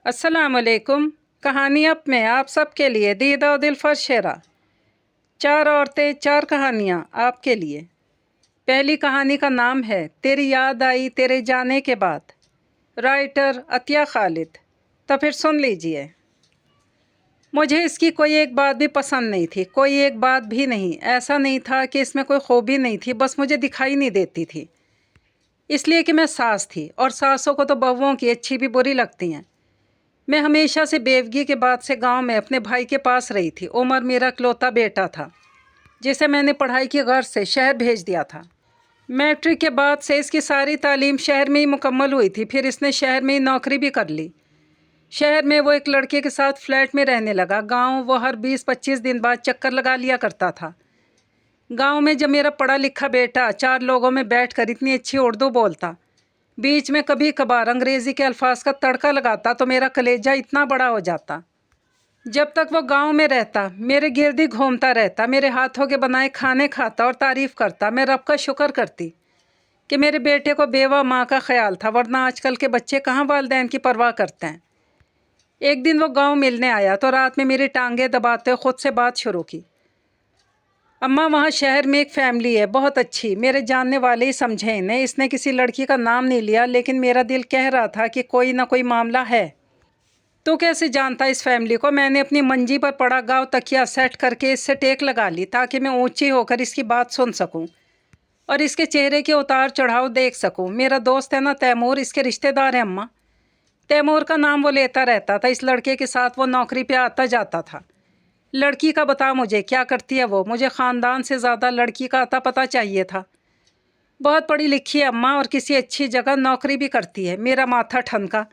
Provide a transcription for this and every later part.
अस्सलाम वालेकुम। कहानी अप में आप सब के लिए दीदा और दिलफर शेरा। 4 औरतें 4 कहानियाँ आपके लिए। पहली कहानी का नाम है तेरी याद आई तेरे जाने के बाद। राइटर अतिया खालिद। तो फिर सुन लीजिए। मुझे इसकी कोई एक बात भी पसंद नहीं थी, कोई एक बात भी नहीं। ऐसा नहीं था कि इसमें कोई खूबी नहीं थी, बस मुझे दिखाई नहीं देती थी। इसलिए कि मैं सास थी और सासों को तो बहुओं की अच्छी भी बुरी लगती हैं। मैं हमेशा से बेवगी के बाद से गांव में अपने भाई के पास रही थी। उमर मेरा इकलौता बेटा था जिसे मैंने पढ़ाई की गर्ज से शहर भेज दिया था। मैट्रिक के बाद से इसकी सारी तालीम शहर में ही मुकम्मल हुई थी। फिर इसने शहर में ही नौकरी भी कर ली। शहर में वो एक लड़के के साथ फ्लैट में रहने लगा। गांव वो हर 20-25 दिन बाद चक्कर लगा लिया करता था। गांव में जब मेरा पढ़ा लिखा बेटा 4 लोगों में बैठकर इतनी अच्छी उर्दू बोलता, बीच में कभी कभार अंग्रेज़ी के अल्फाज का तड़का लगाता, तो मेरा कलेजा इतना बड़ा हो जाता। जब तक वो गांव में रहता मेरे गिर्द ही घूमता रहता, मेरे हाथों के बनाए खाने खाता और तारीफ़ करता। मैं रब का शुक्र करती कि मेरे बेटे को बेवा माँ का ख्याल था, वरना आजकल के बच्चे कहाँ वालिदैन की परवाह करते हैं। एक दिन वो गांव मिलने आया तो रात में मेरी टांगें दबाते खुद से बात शुरू की। अम्मा, वहाँ शहर में एक फैमिली है, बहुत अच्छी, मेरे जानने वाले ही समझे इन्हें। इसने किसी लड़की का नाम नहीं लिया, लेकिन मेरा दिल कह रहा था कि कोई ना कोई मामला है। तू कैसे जानता इस फैमिली को? मैंने अपनी मंजी पर पड़ा गाँव तकिया सेट करके इससे टेक लगा ली ताकि मैं ऊंची होकर इसकी बात सुन सकूं और इसके चेहरे के उतार चढ़ाव देख सकूं। मेरा दोस्त है ना तैमूर, इसके रिश्तेदार हैं अम्मा। तैमूर का नाम वो लेता रहता था। इस लड़के के साथ वो नौकरी पे आता जाता था। लड़की का बता मुझे, क्या करती है वो? मुझे ख़ानदान से ज़्यादा लड़की का अता पता चाहिए था। बहुत पढ़ी लिखी है अम्मा और किसी अच्छी जगह नौकरी भी करती है। मेरा माथा ठनका।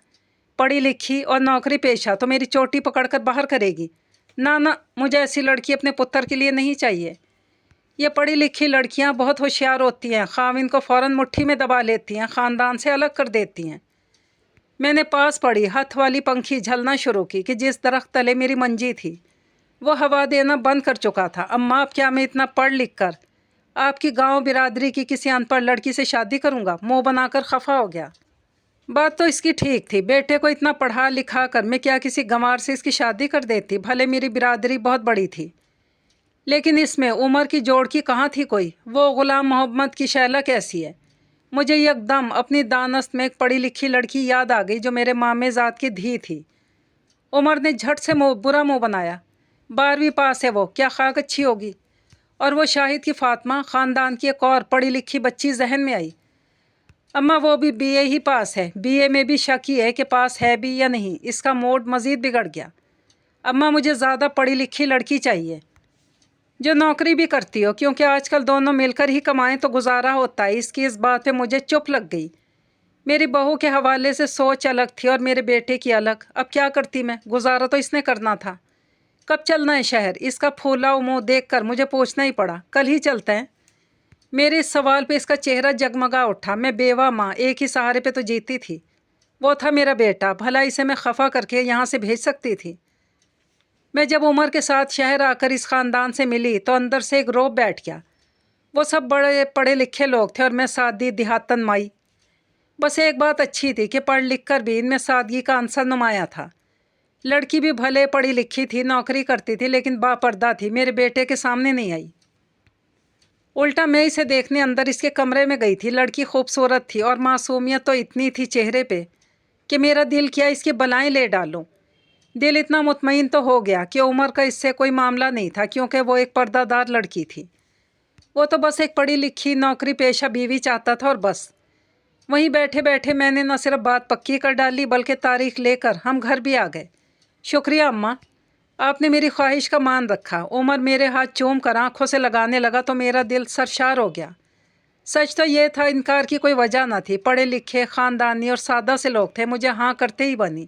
पढ़ी लिखी और नौकरी पेशा तो मेरी चोटी पकड़कर बाहर करेगी। ना ना, मुझे ऐसी लड़की अपने पुत्र के लिए नहीं चाहिए। ये पढ़ी लिखी लड़कियां बहुत होशियार होती हैं, खाविंद को फ़ौरन मुट्ठी में दबा लेती हैं, ख़ानदान से अलग कर देती हैं। मैंने पास पड़ी हथ वाली पंखी झलना शुरू की कि जिस दरख्त तले मेरी मंजी थी वो हवा देना बंद कर चुका था। अम्मा, अब क्या मैं इतना पढ़ लिख कर आपकी गांव बिरादरी की किसी अनपढ़ लड़की से शादी करूंगा? मुंह बनाकर खफा हो गया। बात तो इसकी ठीक थी। बेटे को इतना पढ़ा लिखा कर मैं क्या किसी गंवार से इसकी शादी कर देती? भले मेरी बिरादरी बहुत बड़ी थी, लेकिन इसमें उम्र की जोड़ की कहाँ थी कोई। वो गुलाम मोहम्मद की शैला कैसी है? मुझे एकदम अपनी दानस्त में एक पढ़ी लिखी लड़की याद आ गई जो मेरे मामे ज़ात की धी थी। उमर ने झट से बुरा मुंह बनाया। 12वीं पास है वो, क्या खाक अच्छी होगी? और वो शाहिद की फातिमा, ख़ानदान की एक और पढ़ी लिखी बच्ची जहन में आई। अम्मा, वो भी बीए ही पास है। बीए में भी शक ही है कि पास है भी या नहीं। इसका मूड मज़ीद बिगड़ गया। अम्मा, मुझे ज़्यादा पढ़ी लिखी लड़की चाहिए जो नौकरी भी करती हो, क्योंकि आजकल दोनों मिलकर ही कमाएं तो गुजारा होता है। इसकी इस बात पे मुझे चुप लग गई। मेरी बहू के हवाले से सोच अलग थी और मेरे बेटे की अलग। अब क्या करती मैं? गुजारा तो इसने करना था। कब चलना है शहर? इसका फूला मुंह देखकर मुझे पूछना ही पड़ा। कल ही चलते हैं। मेरे इस सवाल पे इसका चेहरा जगमगा उठा। मैं बेवा माँ, एक ही सहारे पे तो जीती थी। वो था मेरा बेटा। भला इसे मैं खफा करके यहाँ से भेज सकती थी? मैं जब उमर के साथ शहर आकर इस ख़ानदान से मिली तो अंदर से एक रौब बैठ गया। वो सब बड़े पढ़े लिखे लोग थे और मैं सादी देहातन माई। बस एक बात अच्छी थी कि पढ़ लिख कर भी इनमें सादगी का अंसर नुमाया था। लड़की भी भले पढ़ी लिखी थी, नौकरी करती थी, लेकिन बापर्दा थी। मेरे बेटे के सामने नहीं आई। उल्टा मैं इसे देखने अंदर इसके कमरे में गई थी। लड़की खूबसूरत थी और मासूमियत तो इतनी थी चेहरे पे कि मेरा दिल किया इसकी बलाएं ले डालूं। दिल इतना मुतमईन तो हो गया कि उम्र का इससे कोई मामला नहीं था, क्योंकि वो एक पर्दादार लड़की थी। वो तो बस एक पढ़ी लिखी नौकरी पेशा बीवी चाहता था और बस। वहीं बैठे बैठे मैंने न सिर्फ बात पक्की कर डाली बल्कि तारीख लेकर हम घर भी आ गए। शुक्रिया अम्मा, आपने मेरी ख्वाहिश का मान रखा। उमर मेरे हाथ चूम कर आंखों से लगाने लगा तो मेरा दिल सरशार हो गया। सच तो ये था, इनकार की कोई वजह न थी। पढ़े लिखे ख़ानदानी और सादा से लोग थे। मुझे हाँ करते ही बनी।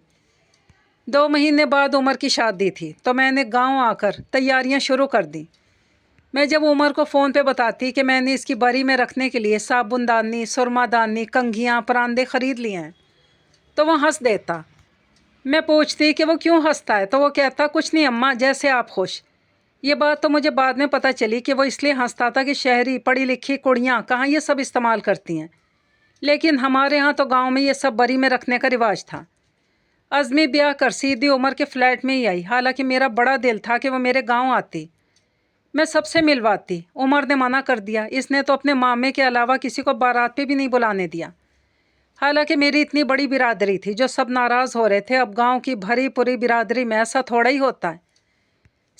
2 महीने बाद उमर की शादी थी तो मैंने गांव आकर तैयारियां शुरू कर दी। मैं जब उमर को फ़ोन पे बताती कि मैंने इसकी बरी में रखने के लिए साबुनदानी, सुरमादानी, कंघियाँ, परांदे ख़रीद लिए हैं, तो वह हंस देता। मैं पूछती कि वो क्यों हंसता है तो वो कहता, कुछ नहीं अम्मा, जैसे आप खुश। ये बात तो मुझे बाद में पता चली कि वो इसलिए हंसता था कि शहरी पढ़ी लिखी कुड़ियाँ कहाँ ये सब इस्तेमाल करती हैं, लेकिन हमारे यहाँ तो गाँव में ये सब बरी में रखने का रिवाज था। عزمی ब्याह कर सीधी उम्र के फ्लैट में ही आई। हालांकि मेरा बड़ा दिल था कि वो मेरे गांव आती, मैं सबसे मिलवाती। उमर ने मना कर दिया। इसने तो अपने मामे के अलावा किसी को बारात पे भी नहीं बुलाने दिया। हालांकि मेरी इतनी बड़ी बिरादरी थी जो सब नाराज़ हो रहे थे। अब गांव की भरी पूरी बिरादरी में ऐसा थोड़ा ही होता है,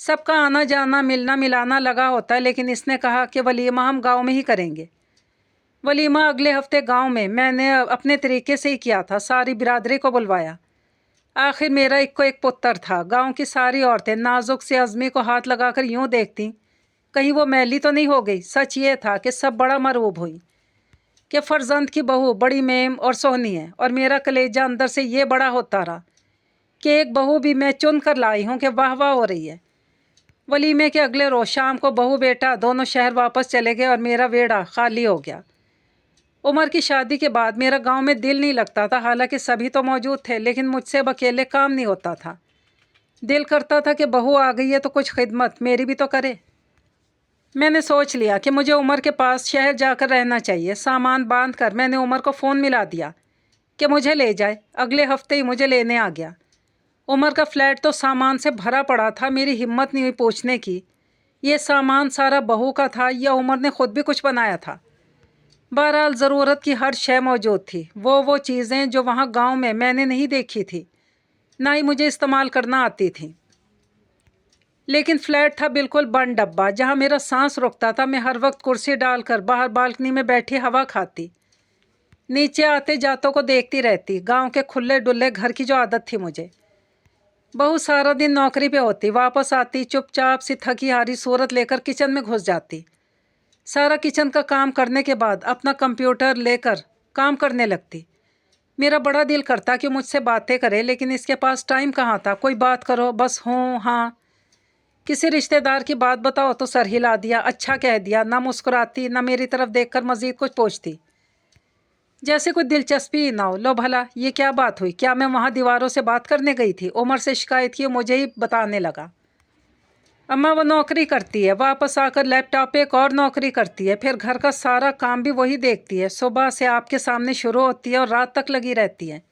सबका आना जाना मिलना मिलाना लगा होता है। लेकिन इसने कहा कि वलीमा हम गाँव में ही करेंगे। वलीमा अगले हफ्ते गाँव में। मैंने अपने तरीके से ही किया था, सारी बिरादरी को बुलवाया। आखिर मेरा एक को एक पुत्र था। गांव की सारी औरतें नाजुक से अज़मी को हाथ लगाकर यूं देखती कहीं वो मैली तो नहीं हो गई। सच ये था कि सब बड़ा मरूब हुई कि फर्जंद की बहू बड़ी मेम और सोहनी है। और मेरा कलेजा अंदर से ये बड़ा होता रहा कि एक बहू भी मैं चुन कर लाई हूँ कि वाह वाह हो रही है। वलीमे के अगले रोज़ शाम को बहू बेटा दोनों शहर वापस चले गए और मेरा वेड़ा खाली हो गया। उमर की शादी के बाद मेरा गांव में दिल नहीं लगता था। हालांकि सभी तो मौजूद थे, लेकिन मुझसे अब अकेले काम नहीं होता था। दिल करता था कि बहू आ गई है तो कुछ खिदमत मेरी भी तो करे। मैंने सोच लिया कि मुझे उमर के पास शहर जाकर रहना चाहिए। सामान बांध कर मैंने उमर को फ़ोन मिला दिया कि मुझे ले जाए। अगले हफ्ते ही मुझे लेने आ गया। उमर का फ्लैट तो सामान से भरा पड़ा था। मेरी हिम्मत नहीं हुई पूछने की, ये सामान सारा बहू का था या उमर ने खुद भी कुछ बनाया था। बहरहाल ज़रूरत की हर शय मौजूद थी। वो चीज़ें जो वहाँ गांव में मैंने नहीं देखी थी, ना ही मुझे इस्तेमाल करना आती थी। लेकिन फ्लैट था बिल्कुल बंद डब्बा, जहाँ मेरा सांस रुकता था। मैं हर वक्त कुर्सी डालकर बाहर बालकनी में बैठी हवा खाती, नीचे आते जातों को देखती रहती। गांव के खुले डुल्ले घर की जो आदत थी मुझे। बहू सारा दिन नौकरी पे होती, वापस आती चुपचाप सी थकी हारी सूरत लेकर किचन में घुस जाती। सारा किचन का काम करने के बाद अपना कंप्यूटर लेकर काम करने लगती। मेरा बड़ा दिल करता कि मुझसे बातें करे, लेकिन इसके पास टाइम कहाँ था। कोई बात करो बस हूँ हाँ, किसी रिश्तेदार की बात बताओ तो सर हिला दिया, अच्छा कह दिया। ना मुस्कुराती, ना मेरी तरफ देखकर मज़ीद कुछ पूछती, जैसे कोई दिलचस्पी ही ना हो। लो भला ये क्या बात हुई? क्या मैं वहाँ दीवारों से बात करने गई थी? उमर से शिकायत की, मुझे ही बताने लगा। अम्मा वो नौकरी करती है, वापस आकर लैपटॉप पे एक और नौकरी करती है, फिर घर का सारा काम भी वही देखती है। सुबह से आपके सामने शुरू होती है और रात तक लगी रहती है।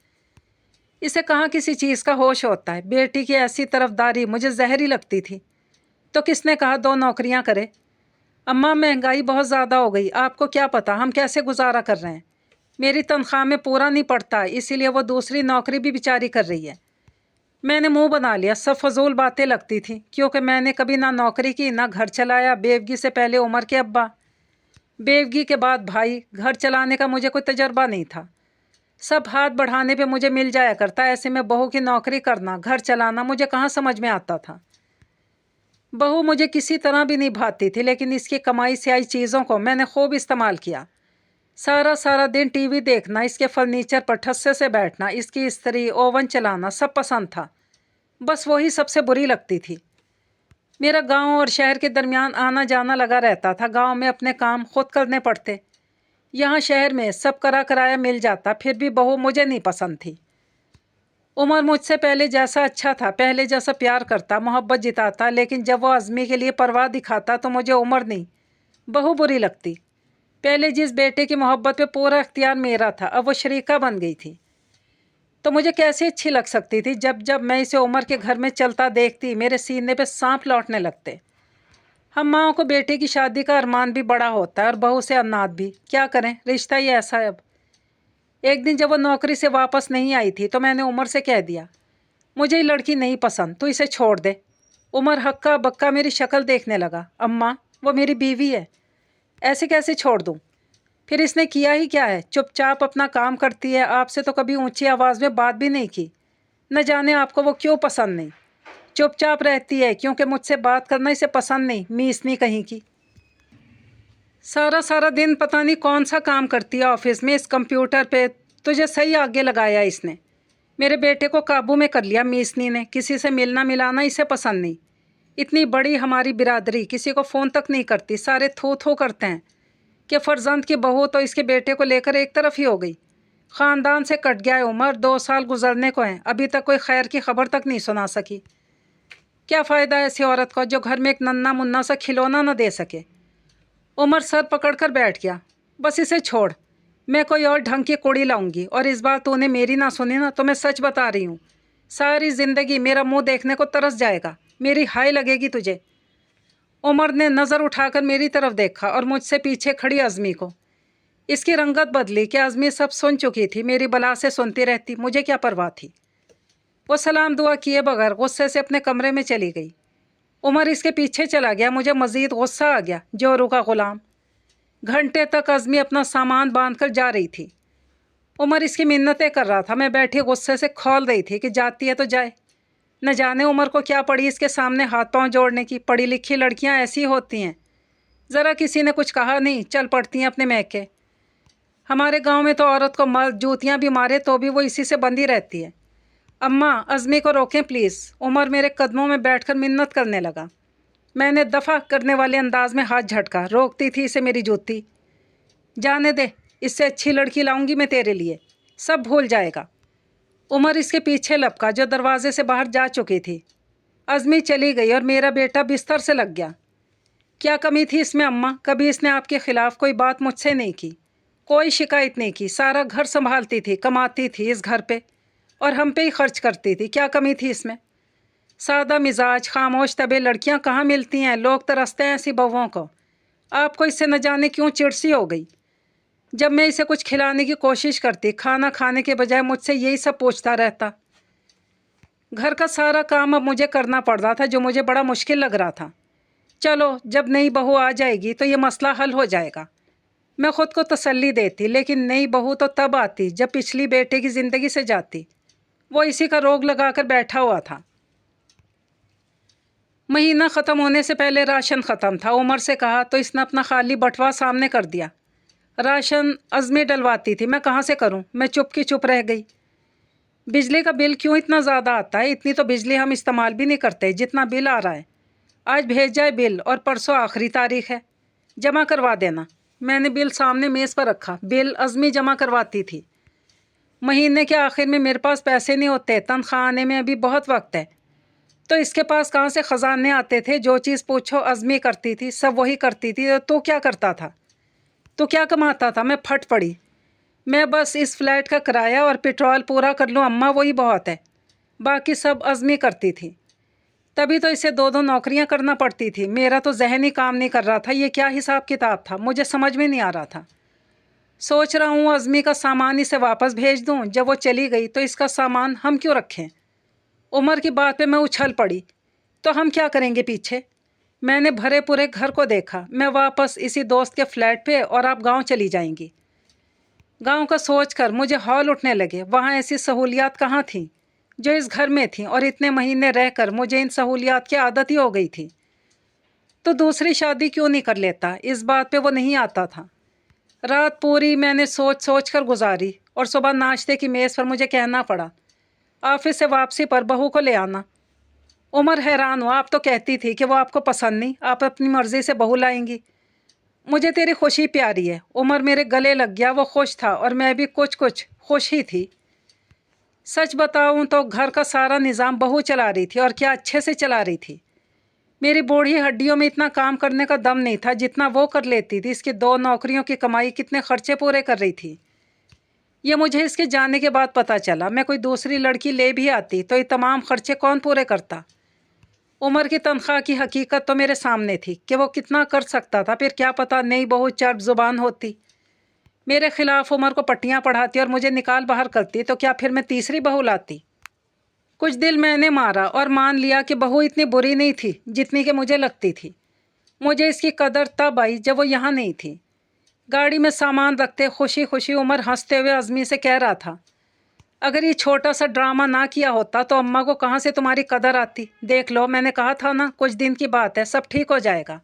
इसे कहाँ किसी चीज़ का होश होता है। बेटी की ऐसी तरफदारी मुझे जहरी लगती थी। तो किसने कहा 2 नौकरियाँ करे? अम्मा महंगाई बहुत ज़्यादा हो गई, आपको क्या पता हम कैसे गुजारा कर रहे हैं। मेरी तनख्वाह में पूरा नहीं पड़ता, इसीलिए वो दूसरी नौकरी भी बेचारी कर रही है। मैंने मुंह बना लिया। सब फजूल बातें लगती थी, क्योंकि मैंने कभी ना नौकरी की ना घर चलाया। बेवगी से पहले उमर के अब्बा, बेवगी के बाद भाई। घर चलाने का मुझे कोई तजर्बा नहीं था। सब हाथ बढ़ाने पे मुझे मिल जाया करता। ऐसे में बहू की नौकरी करना, घर चलाना मुझे कहाँ समझ में आता था। बहू मुझे किसी तरह भी नहीं भाती थी, लेकिन इसकी कमाई से आई चीज़ों को मैंने खूब इस्तेमाल किया। सारा सारा दिन टीवी देखना, इसके फर्नीचर पर ठस्से से बैठना, इसकी इस्त्री ओवन चलाना सब पसंद था। बस वही सबसे बुरी लगती थी। मेरा गांव और शहर के दरमियान आना जाना लगा रहता था। गांव में अपने काम खुद करने पड़ते, यहाँ शहर में सब करा कराया मिल जाता। फिर भी बहू मुझे नहीं पसंद थी। उमर मुझसे पहले जैसा अच्छा था, पहले जैसा प्यार करता, मोहब्बत जिताता, लेकिन जब वो अज़मी के लिए परवाह दिखाता तो मुझे उमर नहीं बहू बुरी लगती। पहले जिस बेटे की मोहब्बत पे पूरा इख्तियार मेरा था, अब वो शरीका बन गई थी, तो मुझे कैसे अच्छी लग सकती थी। जब जब मैं इसे उमर के घर में चलता देखती, मेरे सीने पे सांप लौटने लगते। हम माँओं को बेटे की शादी का अरमान भी बड़ा होता है और बहू से अनाथ भी। क्या करें, रिश्ता ही ऐसा है। अब एक दिन जब वो नौकरी से वापस नहीं आई थी तो मैंने उमर से कह दिया, मुझे ये लड़की नहीं पसंद, तो इसे छोड़ दे। उमर हक्का बक्का मेरी शक्ल देखने लगा। अम्मा वो मेरी बीवी है, ऐसे कैसे छोड़ दूँ? फिर इसने किया ही क्या है? चुपचाप अपना काम करती है। आपसे तो कभी ऊंची आवाज़ में बात भी नहीं की। न जाने आपको वो क्यों पसंद नहीं। चुपचाप रहती है क्योंकि मुझसे बात करना इसे पसंद नहीं, मीसनी कहीं की। सारा सारा दिन पता नहीं कौन सा काम करती है ऑफिस में इस कंप्यूटर पे। तुझे सही आगे लगाया इसने। मेरे बेटे को काबू में कर लिया मीसनी ने। किसी से मिलना मिलाना इसे पसंद नहीं। इतनी बड़ी हमारी बिरादरी किसी को फ़ोन तक नहीं करती। सारे थू थू करते हैं कि फर्जंद की बहू तो इसके बेटे को लेकर एक तरफ ही हो गई। ख़ानदान से कट गया है उमर। 2 साल गुजरने को हैं, अभी तक कोई खैर की खबर तक नहीं सुना सकी। क्या फ़ायदा ऐसी औरत को जो घर में एक नन्ना मुन्ना सा खिलौना न दे सके। उमर सर पकड़ कर बैठ गया। बस इसे छोड़, मैं कोई और ढंग की कुड़ी लाऊंगी। और इस बार तूने मेरी ना सुनी ना तो मैं सच बता रही हूँ, सारी ज़िंदगी मेरा मुंह देखने को तरस जाएगा, मेरी हाय लगेगी तुझे। उमर ने नज़र उठाकर मेरी तरफ देखा और मुझसे पीछे खड़ी अज़मी को। इसकी रंगत बदली कि अज़मी सब सुन चुकी थी, मेरी बला से सुनती रहती, मुझे क्या परवाह थी। वो सलाम दुआ किए बगैर गुस्से से अपने कमरे में चली गई। उमर इसके पीछे चला गया। मुझे मज़ीद गुस्सा आ गया। जोरू का ग़ुलाम। घंटे तक अज़मी अपना सामान बांध कर जा रही थी। उमर इसकी मिन्नतें कर रहा था। मैं बैठी गुस्से से खौल रही थी कि जाती है तो जाए। न जाने उमर को क्या पड़ी इसके सामने हाथ पांव जोड़ने की। पढ़ी लिखी लड़कियां ऐसी होती हैं, ज़रा किसी ने कुछ कहा नहीं, चल पड़ती हैं अपने मैके। हमारे गांव में तो औरत को मर्द जूतियां भी मारे तो भी वो इसी से बंधी रहती है। अम्मा, अज़मी को रोकें प्लीज़। उमर मेरे कदमों में बैठकर मिन्नत करने लगा। मैंने दफ़ा करने वाले अंदाज में हाथ झटका। रोकती थी इसे मेरी जूती। जाने दे, इससे अच्छी लड़की लाऊंगी मैं तेरे लिए, सब भूल जाएगा। उमर इसके पीछे लपका जो दरवाजे से बाहर जा चुकी थी। अज़मी चली गई और मेरा बेटा बिस्तर से लग गया। क्या कमी थी इसमें अम्मा? कभी इसने आपके ख़िलाफ़ कोई बात मुझसे नहीं की, कोई शिकायत नहीं की। सारा घर संभालती थी, कमाती थी इस घर पे और हम पे ही खर्च करती थी। क्या कमी थी इसमें? सादा मिजाज, खामोश तबे लड़कियां कहाँ मिलती हैं। लोग तरसते हैं ऐसी बहुओं को। आपको इससे न जाने क्यों चिड़सी हो गई। जब मैं इसे कुछ खिलाने की कोशिश करती, खाना खाने के बजाय मुझसे यही सब पूछता रहता। घर का सारा काम अब मुझे करना पड़ रहा था, जो मुझे बड़ा मुश्किल लग रहा था। चलो, जब नई बहू आ जाएगी तो ये मसला हल हो जाएगा, मैं ख़ुद को तसल्ली देती। लेकिन नई बहू तो तब आती जब पिछली बेटे की ज़िंदगी से जाती। वो इसी का रोग लगाकर बैठा हुआ था। महीना ख़त्म होने से पहले राशन ख़त्म था। उमर से कहा तो इसने अपना खाली बटवा सामने कर दिया। राशन अज़मी डलवाती थी, मैं कहाँ से करूँ। मैं चुप की चुप रह गई। बिजली का बिल क्यों इतना ज़्यादा आता है? इतनी तो बिजली हम इस्तेमाल भी नहीं करते जितना बिल आ रहा है। आज भेज जाए बिल और परसों आखिरी तारीख है, जमा करवा देना। मैंने बिल सामने मेज़ पर रखा। बिल अज़मी जमा करवाती थी। महीने के आखिर में मेरे पास पैसे नहीं होते, तनख्वाह आने में अभी बहुत वक्त है। तो इसके पास कहाँ से ख़जाने आते थे? जो चीज़ पूछो अज़मी करती थी, सब वही करती थी। तो क्या करता था? तो क्या कमाता था? मैं फट पड़ी। मैं बस इस फ्लैट का किराया और पेट्रोल पूरा कर लूँ अम्मा, वही बहुत है। बाकी सब अज़मी करती थी। तभी तो इसे दो दो नौकरियां करना पड़ती थी। मेरा तो जहन ही काम नहीं कर रहा था। ये क्या हिसाब किताब था, मुझे समझ में नहीं आ रहा था। सोच रहा हूँ अज़मी का सामान इसे वापस भेज दूँ। जब वो चली गई तो इसका सामान हम क्यों रखें? उमर की बात पे मैं उछल पड़ी। तो हम क्या करेंगे पीछे? मैंने भरे पूरे घर को देखा। मैं वापस इसी दोस्त के फ्लैट पे और आप गांव चली जाएंगी। गांव का सोचकर मुझे हौल उठने लगे। वहाँ ऐसी सहूलियात कहाँ थीं जो इस घर में थीं, और इतने महीने रहकर मुझे इन सहूलियात की आदत ही हो गई थी। तो दूसरी शादी क्यों नहीं कर लेता? इस बात पे वो नहीं आता था। रात पूरी मैंने सोच सोच कर गुजारी और सुबह नाश्ते की मेज़ पर मुझे कहना पड़ा, ऑफिस से वापसी पर बहू को ले आना। उमर हैरान हुआ। आप तो कहती थी कि वो आपको पसंद नहीं, आप अपनी मर्ज़ी से बहू लाएंगी। मुझे तेरी खुशी प्यारी है। उमर मेरे गले लग गया। वो खुश था और मैं भी कुछ कुछ खुश ही थी। सच बताऊं तो घर का सारा निज़ाम बहू चला रही थी, और क्या अच्छे से चला रही थी। मेरी बूढ़ी हड्डियों में इतना काम करने का दम नहीं था जितना वो कर लेती थी। इसकी 2 नौकरियों की कमाई कितने खर्चे पूरे कर रही थी, ये मुझे इसके जाने के बाद पता चला। मैं कोई दूसरी लड़की ले भी आती तो ये तमाम खर्चे कौन पूरे करता? उमर की तनख्वाह की हकीकत तो मेरे सामने थी कि वो कितना कर सकता था। फिर क्या पता नई बहू चर्ब ज़ुबान होती, मेरे खिलाफ उमर को पट्टियाँ पढ़ाती और मुझे निकाल बाहर करती। तो क्या फिर मैं तीसरी बहू लाती? कुछ दिल मैंने मारा और मान लिया कि बहू इतनी बुरी नहीं थी जितनी कि मुझे लगती थी। मुझे इसकी कदर तब आई जब वो यहाँ नहीं थी। गाड़ी में सामान रखते खुशी खुशी उमर हंसते हुए अज़मी से कह रहा था, अगर ये छोटा सा ड्रामा ना किया होता तो अम्मा को कहाँ से तुम्हारी कदर आती। देख लो, मैंने कहा था ना, कुछ दिन की बात है, सब ठीक हो जाएगा।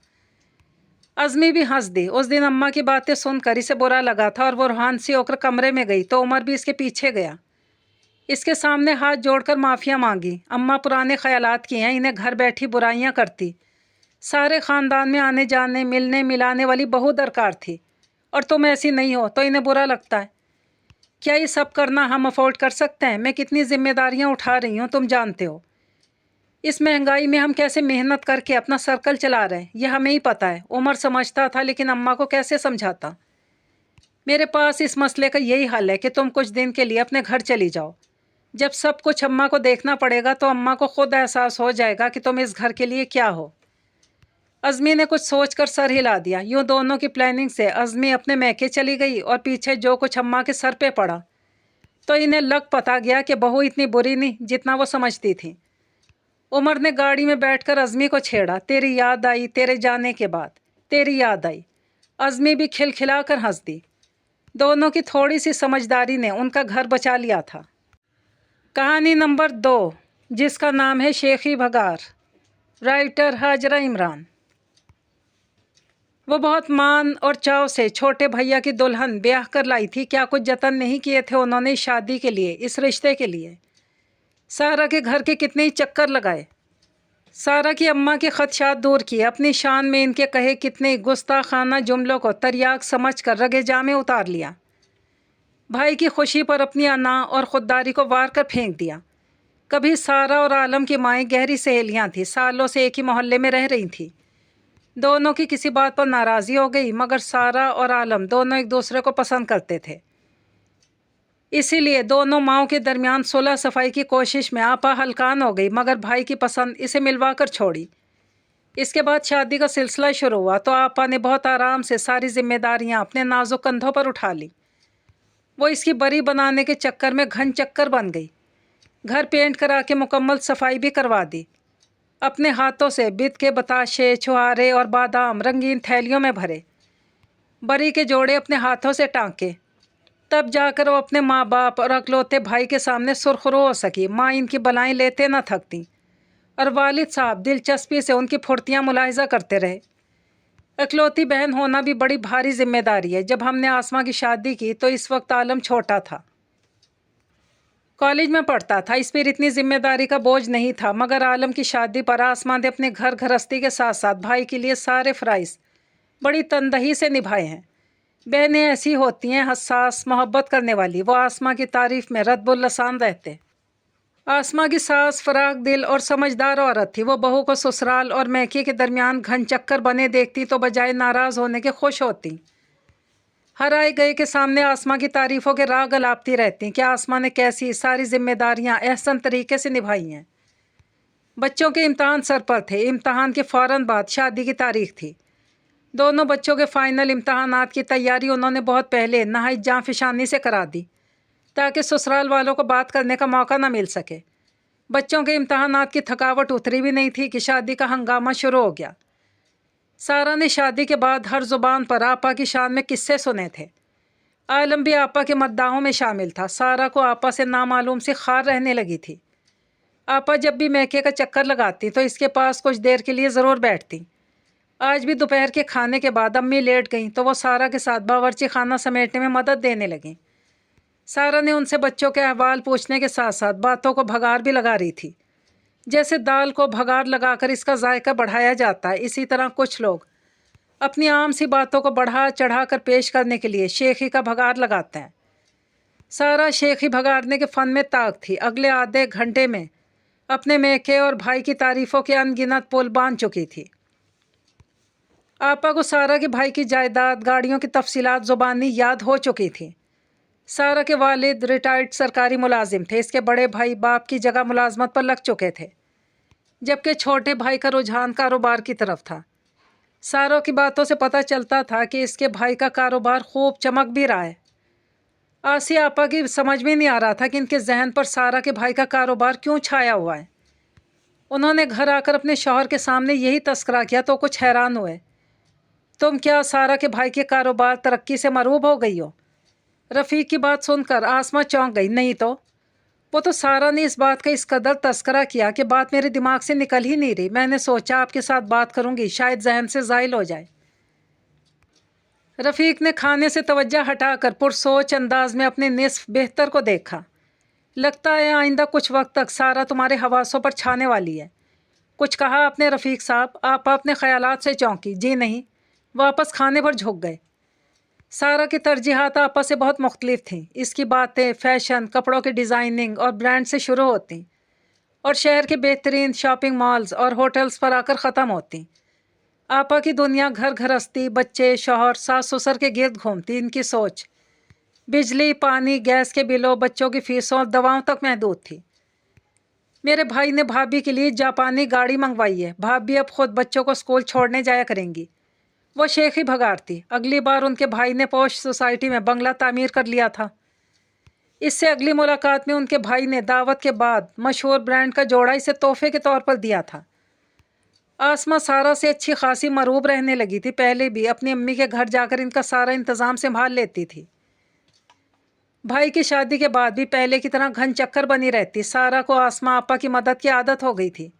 अज़मी भी हंस दी। उस दिन अम्मा की बातें सुनकर इसे बुरा लगा था और वो रूहान सी होकर कमरे में गई तो उमर भी इसके पीछे गया। इसके सामने हाथ जोड़कर माफ़िया मांगी। अम्मा पुराने ख्यालात की हैं, इन्हें घर बैठी बुराइयां करती। सारे ख़ानदान में आने जाने मिलने मिलाने वाली बहू दरकार थी, और तुम ऐसी नहीं हो तो इन्हें बुरा लगता है। क्या ये सब करना हम अफोर्ड कर सकते हैं? मैं कितनी जिम्मेदारियां उठा रही हूँ तुम जानते हो। इस महंगाई में हम कैसे मेहनत करके अपना सर्कल चला रहे हैं ये हमें ही पता है। उमर समझता था, लेकिन अम्मा को कैसे समझाता। मेरे पास इस मसले का यही हल है कि तुम कुछ दिन के लिए अपने घर चली जाओ। جب سب کچھ اماں کو دیکھنا پڑے گا تو اماں کو خود احساس ہو جائے گا کہ تم اس گھر کے لیے کیا ہو۔ عزمی نے کچھ سوچ کر سر ہلا دیا۔ یوں دونوں کی پلاننگ سے عزمی اپنے میکے چلی گئی اور پیچھے جو کچھ اماں کے سر پہ پڑا تو انہیں لگ پتا گیا کہ بہو اتنی بری نہیں جتنا وہ سمجھتی تھی۔ عمر نے گاڑی میں بیٹھ کر عزمی کو چھیڑا۔ تیری یاد آئی تیرے جانے کے بعد، تیری یاد آئی۔ عزمی بھی کھلکھلا کر ہنس دی۔ دونوں کی تھوڑی سی سمجھداری نے ان کا گھر بچا لیا تھا۔ کہانی نمبر 2، جس کا نام ہے شیخی بھگار، رائٹر ہاجرہ عمران۔ وہ بہت مان اور چاو سے چھوٹے بھیا کی دلہن بیاہ کر لائی تھی۔ کیا کچھ جتن نہیں کیے تھے انہوں نے شادی کے لیے، اس رشتے کے لیے۔ سارا کے گھر کے کتنے ہی چکر لگائے، سارا کی اماں کے خدشات دور کیے، اپنی شان میں ان کے کہے کتنے گستاخانہ جملوں کو تریاق سمجھ کر رگے جاں میں اتار لیا۔ بھائی کی خوشی پر اپنی انا اور خودداری کو وار کر پھینک دیا۔ کبھی سارا اور عالم کی مائیں گہری سہیلیاں تھیں، سالوں سے ایک ہی محلے میں رہ رہی تھیں۔ دونوں کی کسی بات پر ناراضی ہو گئی، مگر سارا اور عالم دونوں ایک دوسرے کو پسند کرتے تھے۔ اسی لیے دونوں ماؤں کے درمیان صلح صفائی کی کوشش میں آپا ہلکان ہو گئی، مگر بھائی کی پسند اسے ملوا کر چھوڑی۔ اس کے بعد شادی کا سلسلہ شروع ہوا تو آپا نے بہت آرام سے ساری ذمہ داریاں اپنے نازک کندھوں پر اٹھا لی۔ وہ اس کی بری بنانے کے چکر میں گھن چکر بن گئی۔ گھر پینٹ کرا کے مکمل صفائی بھی کروا دی۔ اپنے ہاتھوں سے بت کے بتاشے، چھہارے اور بادام رنگین تھیلیوں میں بھرے۔ بری کے جوڑے اپنے ہاتھوں سے ٹانکے۔ تب جا کر وہ اپنے ماں باپ اور اکلوتے بھائی کے سامنے سرخرو ہو سکی۔ ماں ان کی بلائیں لیتے نہ تھکتی اور والد صاحب دلچسپی سے ان کی پھرتیاں ملاحظہ کرتے رہے۔ اکلوتی بہن ہونا بھی بڑی بھاری ذمہ داری ہے۔ جب ہم نے آسماں کی شادی کی تو اس وقت عالم چھوٹا تھا، کالج میں پڑھتا تھا، اس پر اتنی ذمہ داری کا بوجھ نہیں تھا، مگر عالم کی شادی پر آسماں نے اپنے گھر گھرستی کے ساتھ ساتھ بھائی کے لیے سارے فرائض بڑی تندہی سے نبھائے ہیں۔ بہنیں ایسی ہوتی ہیں، حساس، محبت کرنے والی۔ وہ آسماں کی تعریف میں ردب اللسان رہتے۔ آسماں کی ساس فراق دل اور سمجھدار عورت تھی۔ وہ بہو کو سسرال اور میکے کے درمیان گھن چکر بنے دیکھتی تو بجائے ناراض ہونے کے خوش ہوتی۔ ہر آئے گئے کے سامنے آسماں کی تعریفوں کے راگ الاپتی رہتی کہ آسماں نے کیسی ساری ذمہ داریاں احسن طریقے سے نبھائی ہیں۔ بچوں کے امتحان سر پر تھے۔ امتحان کے فوراً بعد شادی کی تاریخ تھی۔ دونوں بچوں کے فائنل امتحانات کی تیاری انہوں نے بہت پہلے نہایت جاں فشانی سے کرا دی تاکہ سسرال والوں کو بات کرنے کا موقع نہ مل سکے۔ بچوں کے امتحانات کی تھکاوٹ اتری بھی نہیں تھی کہ شادی کا ہنگامہ شروع ہو گیا۔ سارا نے شادی کے بعد ہر زبان پر آپا کی شان میں قصے سنے تھے۔ عالم بھی آپا کے مداحوں میں شامل تھا۔ سارا کو آپا سے نامعلوم سی خار رہنے لگی تھی۔ آپا جب بھی میکے کا چکر لگاتی تو اس کے پاس کچھ دیر کے لیے ضرور بیٹھتی۔ آج بھی دوپہر کے کھانے کے بعد امی لیٹ گئیں تو وہ سارا کے ساتھ باورچی خانہ سمیٹنے میں مدد دینے لگیں۔ سارا نے ان سے بچوں کے احوال پوچھنے کے ساتھ ساتھ باتوں کو بھگار بھی لگا رہی تھی۔ جیسے دال کو بھگار لگا کر اس کا ذائقہ بڑھایا جاتا ہے، اسی طرح کچھ لوگ اپنی عام سی باتوں کو بڑھا چڑھا کر پیش کرنے کے لیے شیخی کا بھگار لگاتے ہیں۔ سارا شیخی بھگارنے کے فن میں طاق تھی۔ اگلے آدھے گھنٹے میں اپنے میکے اور بھائی کی تعریفوں کے ان گنت پل باندھ چکی تھی۔ آپا کو سارا کے بھائی کی جائیداد، گاڑیوں کی تفصیلات زبانی یاد ہو چکی تھی۔ سارا کے والد ریٹائرڈ سرکاری ملازم تھے۔ اس کے بڑے بھائی باپ کی جگہ ملازمت پر لگ چکے تھے، جبکہ چھوٹے بھائی کا رجحان کاروبار کی طرف تھا۔ سارا کی باتوں سے پتہ چلتا تھا کہ اس کے بھائی کا کاروبار خوب چمک بھی رہا ہے۔ آسی آپا کی سمجھ میں نہیں آ رہا تھا کہ ان کے ذہن پر سارا کے بھائی کا کاروبار کیوں چھایا ہوا ہے۔ انہوں نے گھر آ کر اپنے شوہر کے سامنے یہی تذکرہ کیا تو کچھ حیران ہوئے۔ تم کیا سارا کے بھائی کے کاروبار ترقی سے مروب ہو گئی ہو؟ رفیق کی بات سن کر آسماں چونک گئی۔ نہیں تو وہ تو سارا نے اس بات کا اس قدر تذکرہ کیا کہ بات میرے دماغ سے نکل ہی نہیں رہی۔ میں نے سوچا آپ کے ساتھ بات کروں گی، شاید ذہن سے زائل ہو جائے۔ رفیق نے کھانے سے توجہ ہٹا کر پرسوچ انداز میں اپنے نصف بہتر کو دیکھا۔ لگتا ہے آئندہ کچھ وقت تک سارا تمہارے حواسوں پر چھانے والی ہے۔ کچھ کہا آپ نے رفیق صاحب؟ آپ اپنے خیالات سے چونکی۔ جی نہیں، واپس کھانے پر جھک گئے۔ سارا کی ترجیحات آپا سے بہت مختلف تھیں۔ اس کی باتیں فیشن، کپڑوں کی ڈیزائننگ اور برانڈ سے شروع ہوتیں اور شہر کے بہترین شاپنگ مالز اور ہوٹلز پر آ کر ختم ہوتیں۔ آپا کی دنیا گھر گھرستی، بچے، شوہر، ساس سسر کے گرد گھومتی۔ ان کی سوچ बिजली, पानी, गैस के बिलों, बच्चों की फीसों और दवाओं तक महदूद थी। मेरे भाई ने भाभी के लिए जापानी गाड़ी मंगवाई है। भाभी अब खुद बच्चों को स्कूल छोड़ने जाया करेंगी। वो शेख ही भगार थी। अगली बार उनके भाई ने पॉश सोसाइटी में बंगला तामीर कर लिया था। इससे अगली मुलाकात में उनके भाई ने दावत के बाद मशहूर ब्रांड का जोड़ा इसे तोहफे के तौर पर दिया था। आसमा सारा से अच्छी खासी मरूब रहने लगी थी। पहले भी अपनी अम्मी के घर जाकर इनका सारा इंतज़ाम संभाल लेती थी। भाई की शादी के बाद भी पहले की तरह घन चक्कर बनी रहती। सारा को आसमा आपा की मदद की आदत हो गई थी।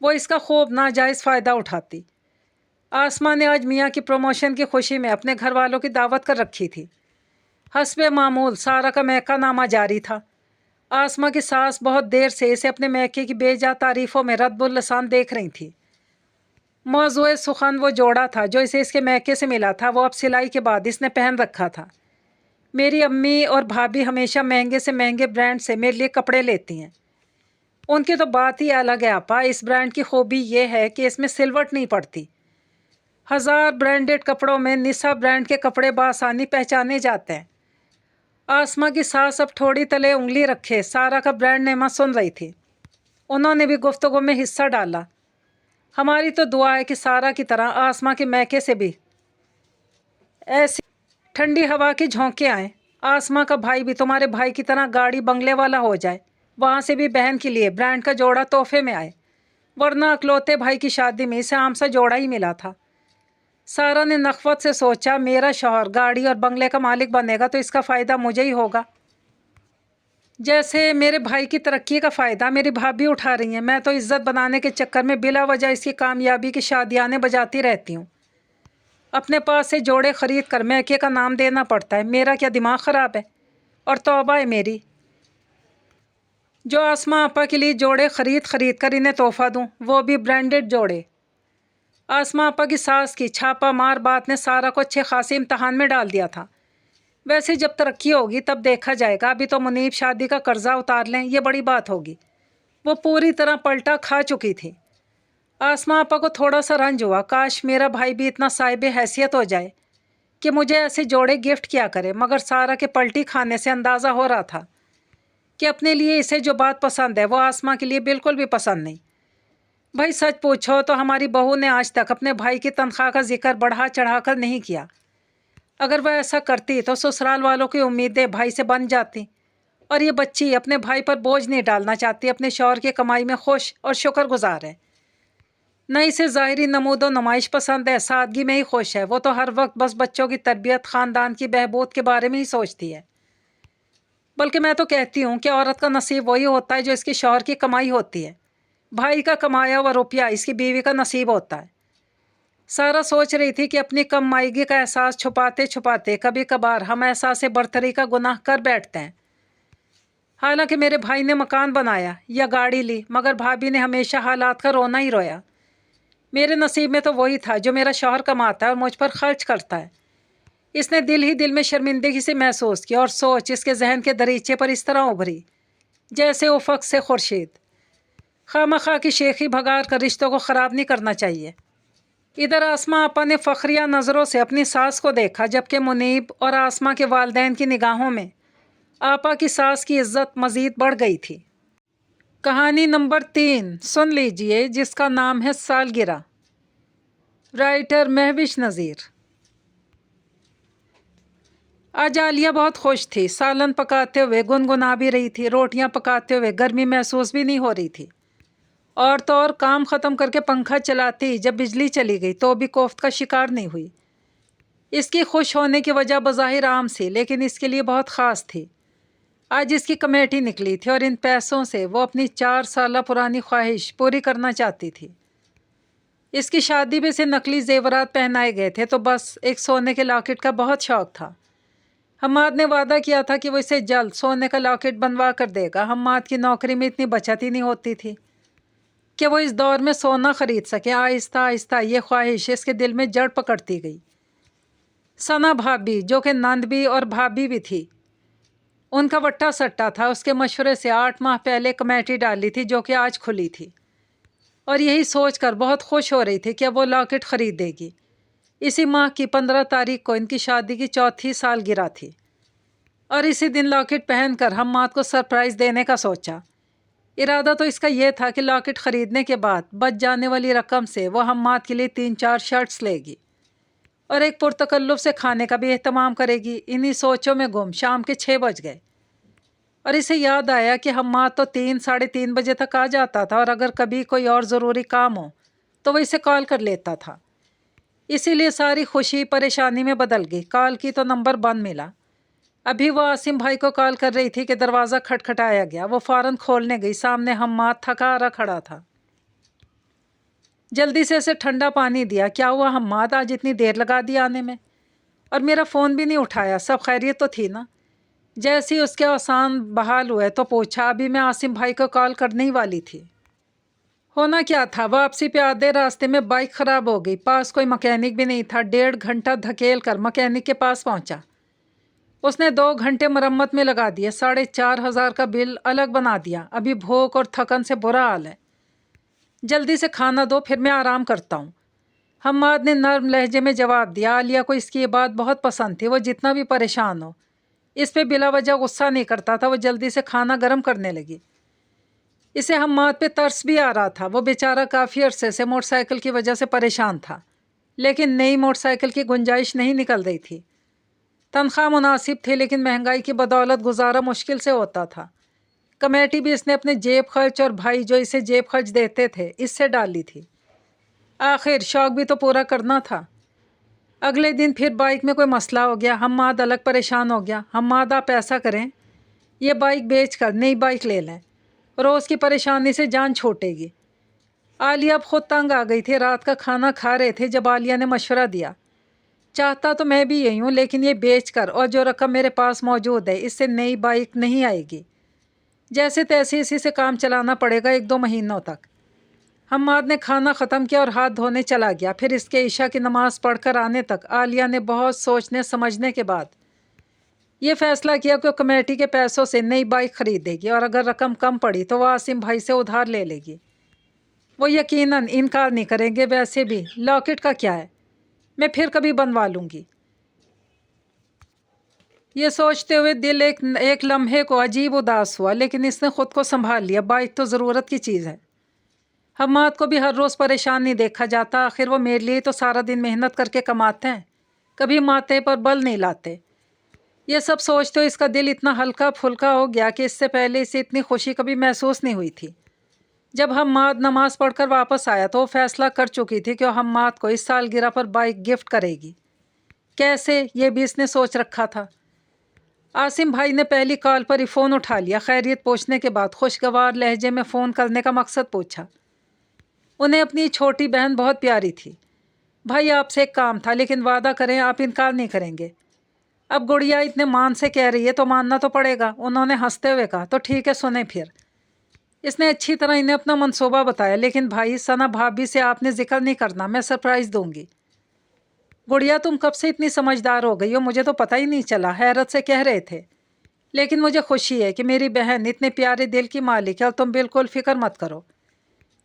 वो इसका खूब नाजायज़ फ़ायदा उठाती। आसमा ने आज मियाँ की प्रमोशन की खुशी में अपने घर वालों की दावत कर रखी थी। हस्बे मामूल सारा का मैका नामा जारी था। आसमा की सास बहुत देर से इसे अपने मैके की बेजा तारीफ़ों में रद्बुल लसान देख रही थी। मौज़ूए सुखन वो जोड़ा था जो इसे इसके मैके से मिला था। वो अब सिलाई के बाद इसने पहन रखा था। मेरी अम्मी और भाभी हमेशा महंगे से महंगे ब्रांड से मेरे लिए कपड़े लेती हैं। उनकी तो बात ही अलग है आपा। इस ब्रांड की खूबी ये है कि इसमें सिलवट नहीं पड़ती। 1000 ब्रांडेड कपड़ों में निसा ब्रांड के कपड़े बआसानी पहचाने जाते हैं। आसमा की सास अब थोड़ी तले उंगली रखे सारा का ब्रांड नेमा सुन रही थी। उन्होंने भी गुफ्तगू में हिस्सा डाला। हमारी तो दुआ है कि सारा की तरह आसमा के मैके से भी ऐसी ठंडी हवा की झोंके आए। आसमा का भाई भी तुम्हारे भाई की तरह गाड़ी बंगले वाला हो जाए। वहाँ से भी बहन के लिए ब्रांड का जोड़ा तोहफे में आए। वरना अकलौते भाई की शादी में इसे आम सा जोड़ा ही मिला था। सारा ने नखवत से सोचा, मेरा शौहर गाड़ी और बंगले का मालिक बनेगा तो इसका फ़ायदा मुझे ही होगा। जैसे मेरे भाई की तरक्की का फ़ायदा मेरी भाभी उठा रही हैं। मैं तो इज़्ज़त बनाने के चक्कर में बिला वजह इसकी कामयाबी की शादियाने बजाती रहती हूँ। अपने पास से जोड़े ख़रीद कर मैके का नाम देना पड़ता है। मेरा क्या दिमाग ख़राब है? और तौबा है मेरी जो आसमा आपा के लिए जोड़े ख़रीद कर इन्हें तोहफ़ा दूँ, वो भी ब्रांडेड जोड़े। आसमा आपा की सास की छापा मार बात ने सारा को अच्छे खासे इम्तहान में डाल दिया था। वैसे जब तरक्की होगी तब देखा जाएगा। अभी तो मुनीब शादी का कर्जा उतार लें, ये बड़ी बात होगी। वो पूरी तरह पलटा खा चुकी थी। आसमा आपा को थोड़ा सा रंज हुआ। काश मेरा भाई भी इतना साहिब हैसियत हो जाए कि मुझे ऐसे जोड़े गिफ्ट किया करे। मगर सारा के पलटी खाने से अंदाज़ा हो रहा था कि अपने लिए इसे जो बात पसंद है वो आसमा के लिए बिल्कुल भी पसंद नहीं। भाई सच पूछो तो हमारी बहू ने आज तक अपने भाई की तनख्वाह का जिक्र बढ़ा चढ़ा कर नहीं किया। अगर वह ऐसा करती तो ससुराल वालों की उम्मीदें भाई से बन जाती। और ये बच्ची अपने भाई पर बोझ नहीं डालना चाहती। अपने शौहर की कमाई में खुश और शुक्रगुजार है। न इसे ज़ाहिरी नमूदो नुमाइश पसंद है, सादगी में ही खुश है। वो तो हर वक्त बस बच्चों की तरबियत, ख़ानदान की बहबूद के बारे में ही सोचती है। बल्कि मैं तो कहती हूँ कि औरत का नसीब वही होता है जो इसकी शौहर की कमाई होती है। भाई का कमाया हुआ रुपया इसकी बीवी का नसीब होता है। सारा सोच रही थी कि अपनी कमाईगी का एहसास छुपाते छुपाते कभी कभार हम एहसास बरतरी का गुनाह कर बैठते हैं। हालांकि मेरे भाई ने मकान बनाया या गाड़ी ली, मगर भाभी ने हमेशा हालात का रोना ही रोया। मेरे नसीब में तो वही था जो मेरा शौहर कमाता है और मुझ पर खर्च करता है। इसने दिल ही दिल में शर्मिंदगी से महसूस की और सोच इसके जहन के दरीचे पर इस तरह उभरी जैसे उफक से खुर्शीद। खामखा की शेखी भगार कर रिश्तों को ख़राब नहीं करना चाहिए। इधर आसमा आपा ने फ़ख्रिया नज़रों से अपनी सास को देखा, जबकि मुनीब और आसमा के वालिदैन की निगाहों में आपा की सास की इज़्ज़त मज़ीद बढ़ गई थी। कहानी नंबर 3 सुन लीजिए, जिसका नाम है सालगिरह। राइटर महविश नज़ीर। आज आलिया बहुत खुश थी। सालन पकाते हुए गुनगुना भी रही थी। रोटियां पकाते हुए गर्मी महसूस भी नहीं हो रही थी। और तो और काम ख़त्म करके पंखा चलाती जब बिजली चली गई तो भी कोफ्त का शिकार नहीं हुई। इसकी खुश होने की वजह बज़ाहिर आम सी, लेकिन इसके लिए बहुत ख़ास थी। आज इसकी कमेटी निकली थी और इन पैसों से वो अपनी 4 साल पुरानी ख्वाहिश पूरी करना चाहती थी। इसकी शादी में से नकली जेवरात पहनाए गए थे, तो बस एक सोने के लॉकेट का बहुत शौक़ था। हम्माद ने वादा किया था कि वो इसे जल्द सोने का लॉकेट बनवा कर देगा। हम्माद की नौकरी में इतनी बचत ही नहीं होती थी कि वो इस दौर में सोना ख़रीद सके। आहिस्ता आहिस्ता ये ख्वाहिश इसके दिल में जड़ पकड़ती गई। सना भाभी, जो कि नंद भी और भाभी भी थी, उनका वट्टा सट्टा था। उसके मशवरे से 8 माह पहले कमेटी डाली थी जो कि आज खुली थी, और यही सोचकर बहुत खुश हो रही थी कि अब वो लॉकेट ख़रीदेगी। इसी माह की 15 तारीख को इनकी शादी की 4थी सालगिरह थी। اور اسی دن لاکٹ پہن کر حماد کو سرپرائز دینے کا سوچا۔ ارادہ تو اس کا یہ تھا کہ لاکٹ خریدنے کے بعد بچ جانے والی رقم سے وہ حماد کے لیے 3-4 شرٹس لے گی اور ایک پرتکلف سے کھانے کا بھی اہتمام کرے گی۔ انہی سوچوں میں گم شام کے 6 بج گئے اور اسے یاد آیا کہ حماد تو 3-3:30 بجے تک آ جاتا تھا، اور اگر کبھی کوئی اور ضروری کام ہو تو وہ اسے کال کر لیتا تھا۔ اسی لیے ساری خوشی پریشانی میں بدل گئی۔ کال کی تو نمبر بند ملا۔ ابھی وہ عاصم بھائی کو کال کر رہی تھی کہ دروازہ کھٹکھٹایا گیا۔ وہ فوراً کھولنے گئی۔ سامنے حماد تھکا ہارا کھڑا تھا۔ جلدی سے اسے ٹھنڈا پانی دیا۔ کیا ہوا حماد، آج اتنی دیر لگا دی آنے میں؟ اور میرا فون بھی نہیں اٹھایا، سب خیریت تو تھی نا؟ جیسے ہی اس کے اوسان بحال ہوئے تو پوچھا، ابھی میں عاصم بھائی کو کال کرنے ہی والی تھی۔ ہونا کیا تھا، واپسی پہ آدھے راستے میں بائک خراب ہو گئی۔ پاس کوئی مکینک بھی نہیں تھا۔ 1.5 گھنٹہ دھکیل کر مکینک کے پاس پہنچا۔ اس نے 2 گھنٹے مرمت میں لگا دیے، 4,500 کا بل الگ بنا دیا۔ ابھی بھوک اور تھکن سے برا حال ہے۔ جلدی سے کھانا دو، پھر میں آرام کرتا ہوں۔ حماد نے نرم لہجے میں جواب دیا۔ عالیہ کو اس کی یہ بات بہت پسند تھی۔ وہ جتنا بھی پریشان ہو اس پہ بلا وجہ غصہ نہیں کرتا تھا۔ وہ جلدی سے کھانا گرم کرنے لگی۔ اسے حماد پہ ترس بھی آ رہا تھا۔ وہ بیچارہ کافی عرصے سے موٹر سائیکل کی وجہ سے پریشان تھا، لیکن نئی موٹر سائیکل کی گنجائش نہیں نکل رہی تھی۔ تنخواہ مناسب تھی، لیکن مہنگائی کی بدولت گزارا مشکل سے ہوتا تھا۔ کمیٹی بھی اس نے اپنے جیب خرچ اور بھائی جو اسے جیب خرچ دیتے تھے اس سے ڈال لی تھی۔ آخر شوق بھی تو پورا کرنا تھا۔ اگلے دن پھر بائک میں کوئی مسئلہ ہو گیا۔ حماد الگ پریشان ہو گیا۔ حماد، آپ ایسا کریں، یہ بائک بیچ کر نئی بائک لے لیں، روز کی پریشانی سے جان چھوٹے گی۔ عالیہ اب خود تنگ آ گئی تھی۔ رات کا کھانا کھا رہے تھے جب عالیہ نے مشورہ دیا، چاہتا تو میں بھی یہی ہوں، لیکن یہ بیچ کر اور جو رقم میرے پاس موجود ہے اس سے نئی بائک نہیں آئے گی۔ جیسے تیسے اسی سے کام چلانا پڑے گا 1-2 مہینوں تک۔ حماد نے کھانا ختم کیا اور ہاتھ دھونے چلا گیا۔ پھر اس کے عشاء کی نماز پڑھ کر آنے تک عالیہ نے بہت سوچنے سمجھنے کے بعد یہ فیصلہ کیا کہ وہ کمیٹی کے پیسوں سے نئی بائک خریدے گی، اور اگر رقم کم پڑی تو وہ عاصم بھائی سے ادھار لے لے گی۔ وہ یقیناً انکار نہیں کریں گے۔ ویسے بھی لاکٹ کا کیا ہے، میں پھر کبھی بنوا لوں گی۔ یہ سوچتے ہوئے دل ایک لمحے کو عجیب اداس ہوا، لیکن اس نے خود کو سنبھال لیا۔ بائک تو ضرورت کی چیز ہے۔ حماد کو بھی ہر روز پریشان نہیں دیکھا جاتا۔ آخر وہ میرے لیے تو سارا دن محنت کر کے کماتے ہیں، کبھی ماتھے پر بل نہیں لاتے۔ یہ سب سوچتے ہوئے اس کا دل اتنا ہلکا پھلکا ہو گیا کہ اس سے پہلے اسے اتنی خوشی کبھی محسوس نہیں ہوئی تھی۔ جب حماد نماز پڑھ کر واپس آیا تو وہ فیصلہ کر چکی تھی کہ وہ حماد کو اس سالگرہ پر بائک گفٹ کرے گی۔ کیسے، یہ بھی اس نے سوچ رکھا تھا۔ عاصم بھائی نے پہلی کال پر ہی فون اٹھا لیا۔ خیریت پوچھنے کے بعد خوشگوار لہجے میں فون کرنے کا مقصد پوچھا۔ انہیں اپنی چھوٹی بہن بہت پیاری تھی۔ بھائی، آپ سے ایک کام تھا، لیکن وعدہ کریں آپ انکار نہیں کریں گے۔ اب گڑیا اتنے مان سے کہہ رہی ہے تو ماننا تو پڑے گا، انہوں نے ہنستے ہوئے کہا۔ تو ٹھیک ہے، سنیں پھر۔ اس نے اچھی طرح انہیں اپنا منصوبہ بتایا۔ لیکن بھائی، ثنا بھابھی سے آپ نے ذکر نہیں کرنا، میں سرپرائز دوں گی۔ گڑیا، تم کب سے اتنی سمجھدار ہو گئی ہو، مجھے تو پتہ ہی نہیں چلا، حیرت سے کہہ رہے تھے۔ لیکن مجھے خوشی ہے کہ میری بہن اتنے پیارے دل کی مالک ہے، اور تم بالکل فکر مت کرو۔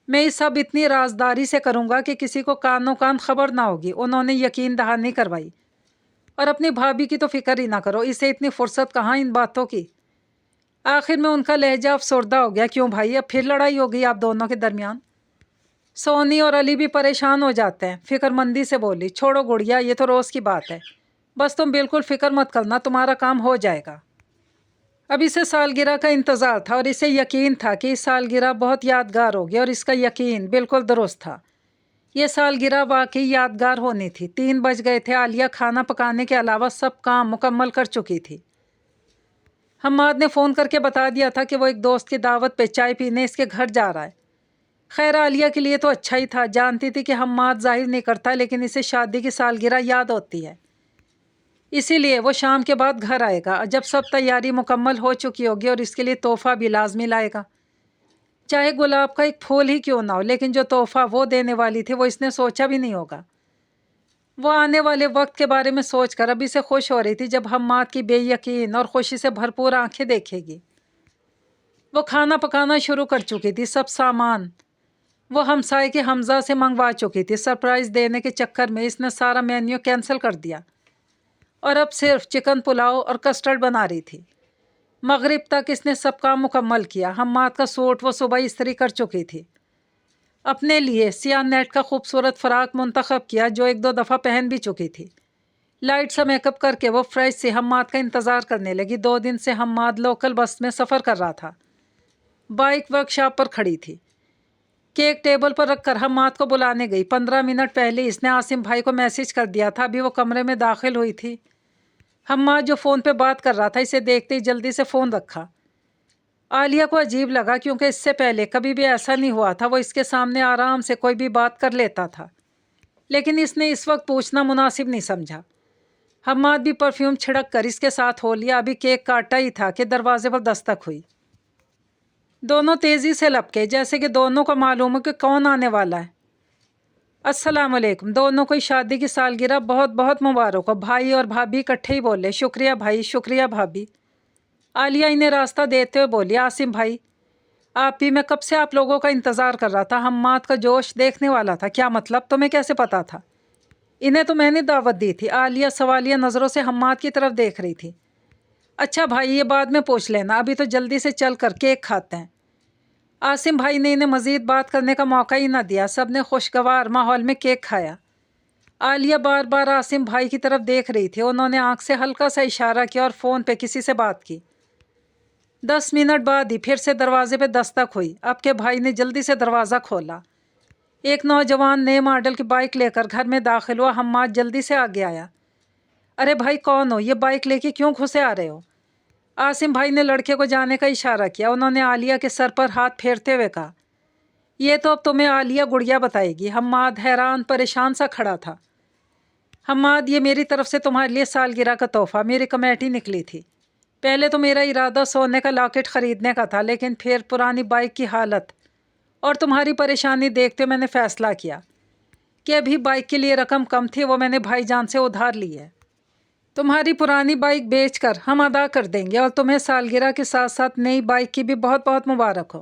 میں یہ سب اتنی رازداری سے کروں گا کہ کسی کو کانوں کان خبر نہ ہوگی۔ انہوں نے یقین دہانی کروائی۔ اور اپنی بھابھی کی تو فکر ہی نہ کرو، اسے اتنی فرصت کہاں ان باتوں کی۔ آخر میں ان کا لہجہ افسردہ ہو گیا۔ کیوں بھائی، اب پھر لڑائی ہو گئی آپ دونوں کے درمیان؟ سونی اور علی بھی پریشان ہو جاتے ہیں، فکر مندی سے بولی۔ چھوڑو گڑیا، یہ تو روز کی بات ہے، بس تم بالکل فکر مت کرنا، تمہارا کام ہو جائے گا۔ اب اسے سالگرہ کا انتظار تھا، اور اسے یقین تھا کہ اس سالگرہ بہت یادگار ہوگی، اور اس کا یقین بالکل درست تھا۔ یہ سالگرہ واقعی یادگار ہونی تھی۔ 3 بج گئے تھے۔ عالیہ کھانا پکانے کے علاوہ سب کام مکمل کر چکی تھی۔ حماد نے فون کر کے بتا دیا تھا کہ وہ ایک دوست کی دعوت پہ چائے پینے اس کے گھر جا رہا ہے۔ خیر، عالیہ کے لیے تو اچھا ہی تھا۔ جانتی تھی کہ حماد ظاہر نہیں کرتا، لیکن اسے شادی کی سالگرہ یاد ہوتی ہے، اسی لیے وہ شام کے بعد گھر آئے گا جب سب تیاری مکمل ہو چکی ہوگی، اور اس کے لیے تحفہ بھی لازمی لائے گا، چاہے گلاب کا ایک پھول ہی کیوں نہ ہو۔ لیکن جو تحفہ وہ دینے والی تھی وہ اس نے سوچا بھی نہیں ہوگا۔ وہ آنے والے وقت کے بارے میں سوچ کر ابھی سے خوش ہو رہی تھی جب حماد کی بے یقین اور خوشی سے بھرپور آنکھیں دیکھے گی۔ وہ کھانا پکانا شروع کر چکی تھی۔ سب سامان وہ ہمسائے کے حمزہ سے منگوا چکی تھی۔ سرپرائز دینے کے چکر میں اس نے سارا مینیو کینسل کر دیا اور اب صرف چکن پلاؤ اور کسٹرڈ بنا رہی تھی۔ مغرب تک اس نے سب کام مکمل کیا۔ حماد کا سوٹ وہ صبح استری کر چکی تھی۔ اپنے لیے سیاہ نیٹ کا خوبصورت فراق منتخب کیا جو ایک دو دفعہ پہن بھی چکی تھی۔ لائٹ سا میک اپ کر کے وہ فریش سے حماد کا انتظار کرنے لگی۔ 2 دن سے حماد لوکل بس میں سفر کر رہا تھا۔ بائک ورک شاپ پر کھڑی تھی۔ کیک ٹیبل پر رکھ کر حماد کو بلانے گئی۔ 15 منٹ پہلے اس نے عاصم بھائی کو میسج کر دیا تھا، ابھی وہ کمرے میں داخل ہوئی تھی۔ حماد جو فون پہ بات کر رہا تھا اسے دیکھتے ہی جلدی سے فون رکھا۔ عالیہ کو عجیب لگا کیونکہ اس سے پہلے کبھی بھی ایسا نہیں ہوا تھا۔ وہ اس کے سامنے آرام سے کوئی بھی بات کر لیتا تھا، لیکن اس نے اس وقت پوچھنا مناسب نہیں سمجھا۔ حماد بھی پرفیوم چھڑک کر اس کے ساتھ ہو لیا۔ ابھی کیک کاٹا ہی تھا کہ دروازے پر دستک ہوئی۔ دونوں تیزی سے لپکے جیسے کہ دونوں کو معلوم ہو کہ کون آنے والا ہے۔ السلام علیکم۔ دونوں کو شادی کی سالگرہ بہت بہت مبارک ہو۔ بھائی اور بھابھی اکٹھے ہی بولے۔ شکریہ بھائی، شکریہ بھابھی۔ عالیہ انہیں راستہ دیتے ہوئے بولی، عاصم بھائی آپ بھی، میں کب سے آپ لوگوں کا انتظار کر رہا تھا۔ حماد کا جوش دیکھنے والا تھا۔ کیا مطلب؟ تمہیں کیسے پتا تھا؟ انہیں تو میں نے دعوت دی تھی۔ عالیہ سوالیہ نظروں سے حماد کی طرف دیکھ رہی تھی۔ اچھا بھائی، یہ بعد میں پوچھ لینا، ابھی تو جلدی سے چل کر کیک کھاتے ہیں۔ عاصم بھائی نے انہیں مزید بات کرنے کا موقع ہی نہ دیا۔ سب نے خوشگوار ماحول میں کیک کھایا۔ عالیہ بار بار عاصم بھائی کی طرف دیکھ رہی تھی۔ انہوں نے آنکھ سے ہلکا سا اشارہ کیا اور فون پہ کسی سے بات کی۔ 10 منٹ بعد ہی پھر سے دروازے پہ دستک ہوئی۔ اب کے بھائی نے جلدی سے دروازہ کھولا۔ ایک نوجوان نئے ماڈل کی بائک لے کر گھر میں داخل ہوا۔ حماد جلدی سے آگے آیا۔ ارے بھائی کون ہو؟ یہ بائک لے کے کیوں گھسے آ رہے ہو؟ عاصم بھائی نے لڑکے کو جانے کا اشارہ کیا۔ انہوں نے عالیہ کے سر پر ہاتھ پھیرتے ہوئے کہا، یہ تو اب تمہیں عالیہ گڑیا بتائے گی۔ حماد حیران پریشان سا کھڑا تھا۔ حماد، یہ میری طرف سے تمہارے لیے سالگرہ کا تحفہ، میری کمیٹی نکلی تھی۔ پہلے تو میرا ارادہ سونے کا لاکٹ خریدنے کا تھا، لیکن پھر پرانی بائک کی حالت اور تمہاری پریشانی دیکھتے ہوئے میں نے فیصلہ کیا کہ ابھی بائک کے لیے رقم کم تھی، وہ میں نے بھائی جان سے ادھار لی ہے۔ تمہاری پرانی بائک بیچ کر ہم ادا کر دیں گے، اور تمہیں سالگرہ کے ساتھ ساتھ نئی بائک کی بھی بہت بہت مبارک ہو۔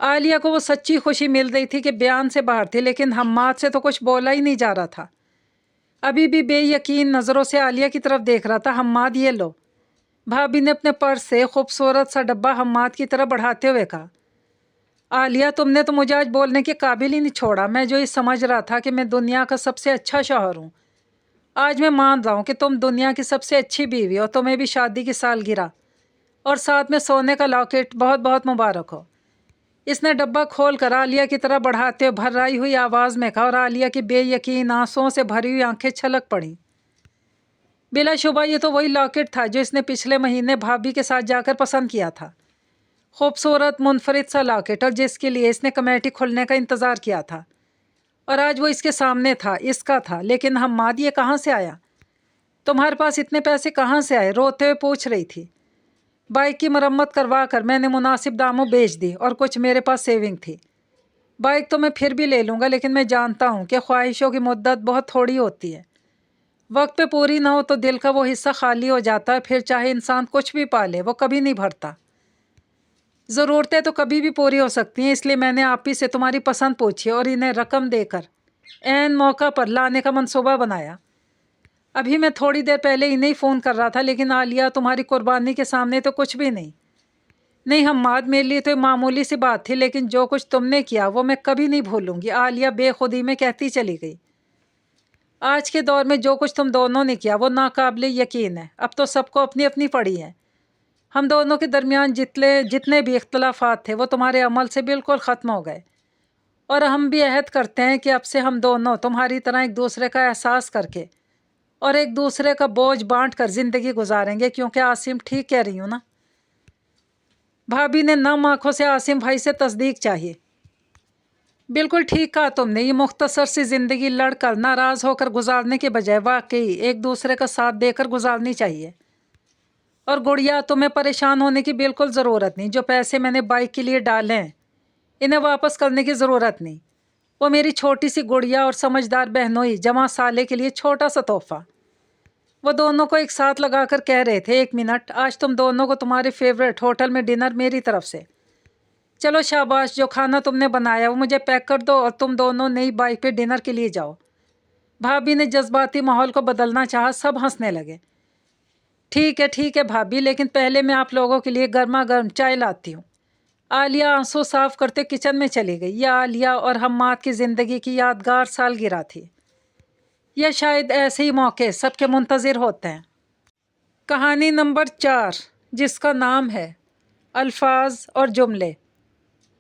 عالیہ کو وہ سچی خوشی مل رہی تھی کہ بیان سے باہر تھی، لیکن حماد سے تو کچھ بولا ہی نہیں جا رہا تھا۔ ابھی بھی بے یقین نظروں سے عالیہ کی طرف دیکھ رہا تھا۔ حماد، یہ لو۔ بھابھی نے اپنے پرس سے خوبصورت سا ڈبہ حماد کی طرف بڑھاتے ہوئے کہا، عالیہ تم نے تو مجھے آج بولنے کے قابل ہی نہیں چھوڑا۔ میں جو یہ سمجھ رہا تھا کہ میں دنیا کا سب سے اچھا شوہر ہوں، آج میں مان رہا ہوں کہ تم دنیا کی سب سے اچھی بیوی ہو۔ تمہیں بھی شادی کی سالگرہ اور ساتھ میں سونے کا لاکٹ بہت بہت مبارک ہو۔ اس نے ڈبہ کھول کر عالیہ کی طرف بڑھاتے ہوئے بھرائی ہوئی آواز میں کہا، اور عالیہ کی بے یقین آنسوؤں سے بھری ہوئی آنکھیں چھلک پڑیں۔ بلا شبہ یہ تو وہی لاکٹ تھا جو اس نے پچھلے مہینے بھابھی کے ساتھ جا کر پسند کیا تھا۔ خوبصورت منفرد سا لاکٹ، اور جس کے لیے اس نے کمیٹی کھلنے کا انتظار کیا تھا، اور آج وہ اس کے سامنے تھا، اس کا تھا۔ لیکن حماد، یہ کہاں سے آیا؟ تمہارے پاس اتنے پیسے کہاں سے آئے؟ روتے ہوئے پوچھ رہی تھی۔ بائک کی مرمت کروا کر میں نے مناسب داموں بیچ دی، اور کچھ میرے پاس سیونگ تھی۔ بائک تو میں پھر بھی لے لوں گا، لیکن میں جانتا ہوں کہ خواہشوں کی مدت بہت تھوڑی ہوتی ہے۔ وقت پہ پوری نہ ہو تو دل کا وہ حصہ خالی ہو جاتا ہے، پھر چاہے انسان کچھ بھی پالے وہ کبھی نہیں بھرتا۔ ضرورتیں تو کبھی بھی پوری ہو سکتی ہیں، اس لیے میں نے آپ ہی سے تمہاری پسند پوچھی اور انہیں رقم دے کر عین موقع پر لانے کا منصوبہ بنایا۔ ابھی میں تھوڑی دیر پہلے انہیں فون کر رہا تھا، لیکن عالیہ تمہاری قربانی کے سامنے تو کچھ بھی نہیں۔ نہیں حماد، میرے لیے تو معمولی سی بات تھی، لیکن جو کچھ تم نے کیا وہ میں کبھی نہیں بھولوں گی۔ عالیہ بے خودی میں کہتی چلی گئی، آج کے دور میں جو کچھ تم دونوں نے کیا وہ ناقابل یقین ہے۔ اب تو سب کو اپنی اپنی پڑی ہے۔ ہم دونوں کے درمیان جتنے بھی اختلافات تھے وہ تمہارے عمل سے بالکل ختم ہو گئے، اور ہم بھی عہد کرتے ہیں کہ اب سے ہم دونوں تمہاری طرح ایک دوسرے کا احساس کر کے اور ایک دوسرے کا بوجھ بانٹ کر زندگی گزاریں گے۔ کیونکہ عاصم ٹھیک کہہ رہی ہوں نا؟ بھابھی نے نم آنکھوں سے عاصم بھائی سے تصدیق چاہیے۔ بالکل ٹھیک کہا تم نے، یہ مختصر سی زندگی لڑ کر ناراض ہو کر گزارنے کے بجائے واقعی ایک دوسرے کا ساتھ دے کر گزارنی چاہیے۔ اور گڑیا، تمہیں پریشان ہونے کی بالکل ضرورت نہیں۔ جو پیسے میں نے بائک کے لیے ڈالے ہیں انہیں واپس کرنے کی ضرورت نہیں۔ وہ میری چھوٹی سی گڑیا اور سمجھدار بہنوئی جمع سالے کے لیے چھوٹا سا تحفہ۔ وہ دونوں کو ایک ساتھ لگا کر کہہ رہے تھے، ایک منٹ، آج تم دونوں کو تمہارے فیورٹ ہوٹل میں ڈنر میری طرف سے۔ چلو شاباش، جو کھانا تم نے بنایا وہ مجھے پیک کر دو، اور تم دونوں نئی بائک پہ ڈنر کے لیے جاؤ۔ भाभी ने जज्बाती माहौल को बदलना चाहा, सब हंसने लगे। ठीक है भाभी, लेकिन पहले मैं आप लोगों के लिए गर्मा गर्म चाय लाती हूँ। आलिया आंसू साफ करते किचन में चली गई। यह आलिया और हम्माद की ज़िंदगी की यादगार सालगिरह थी। यह शायद ऐसे ही मौके सबके मुंतज़िर होते हैं। कहानी नंबर 4, जिसका नाम है अल्फाज और जुमले।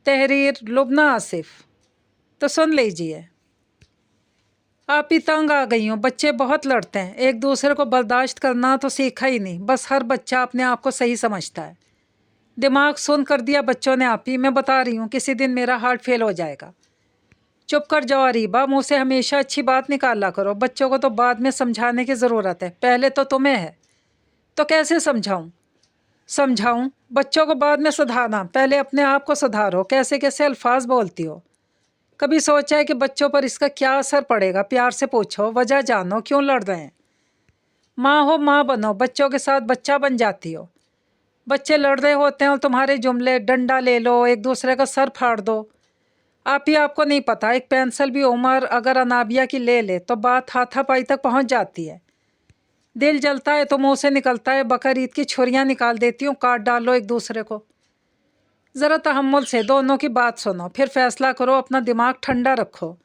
तहरीर लुबना आसिफ। तो सुन लीजिए। आप ही तंग आ गई हूँ। बच्चे बहुत लड़ते हैं, एक दूसरे को बर्दाश्त करना तो सीखा ही नहीं। बस हर बच्चा अपने आप को सही समझता है। दिमाग सुन कर दिया बच्चों ने। आप ही, मैं बता रही हूँ, किसी दिन मेरा हार्ट फेल हो जाएगा। चुप कर जाओ अरीबा, मुँह से हमेशा अच्छी बात निकाला करो। बच्चों को तो बाद में समझाने की ज़रूरत है, पहले तो तुम्हें है। तो कैसे समझाऊँ? बच्चों को बाद में सुधारना, पहले अपने आप को सुधारो। कैसे कैसे अल्फाज बोलती हो। कभी सोचा है कि बच्चों पर इसका क्या असर पड़ेगा? प्यार से पूछो, वजह जानो, क्यों लड़ रहे हैं। माँ हो, माँ बनो, बच्चों के साथ बच्चा बन जाती हो। बच्चे लड़ रहे होते हैं और तुम्हारे जुमले, डंडा ले लो, एक दूसरे का सर फाड़ दो। आप ही आपको नहीं पता, एक पेंसिल भी उमर अगर अनाबिया की ले ले तो बात हाथापाई तक पहुंच जाती है। दिल जलता है तो मुंह से निकलता है, बकर ईद की छुरियां निकाल देती हूँ, काट डालो एक दूसरे को। ज़रा तहम्मुल से दोनों की बात सुनो, फिर फैसला करो। अपना दिमाग ठंडा रखो।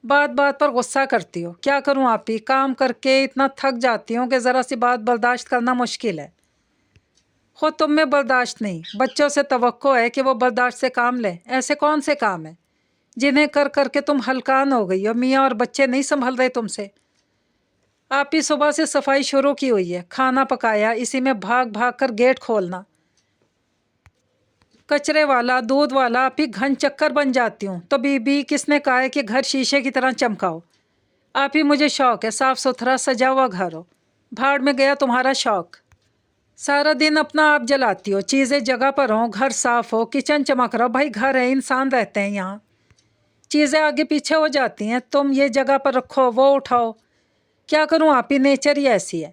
बात बात पर गुस्सा करती हो। क्या करूँ आप ही, काम करके इतना थक जाती हूँ कि ज़रा सी बात बर्दाश्त करना मुश्किल है। खुद तुम में बर्दाश्त नहीं, बच्चों से तवक्को है कि वो बर्दाश्त से काम लें। ऐसे कौन से काम हैं जिन्हें कर करके तुम हलकान हो गई हो? मियाँ और बच्चे नहीं संभल रहे तुमसे। आप ही सुबह से सफाई शुरू की हुई है, खाना पकाया, इसी में भाग भाग कर गेट खोलना, कचरे वाला, दूध वाला। आप ही घन चक्कर बन जाती हूँ। तो बीबी, किसने कहा है कि घर शीशे की तरह चमकाओ? आप ही, मुझे शौक है साफ सुथरा सजा हुआ घर हो। भाड़ में गया तुम्हारा शौक। सारा दिन अपना आप जलाती हो, चीज़ें जगह पर हों, घर साफ हो, किचन चमक रहा हो। भाई घर है, इंसान रहते हैं यहाँ। चीज़ें आगे पीछे हो जाती हैं। तुम ये जगह पर रखो, वो उठाओ। क्या करूँ आप ही, नेचर ही ऐसी है।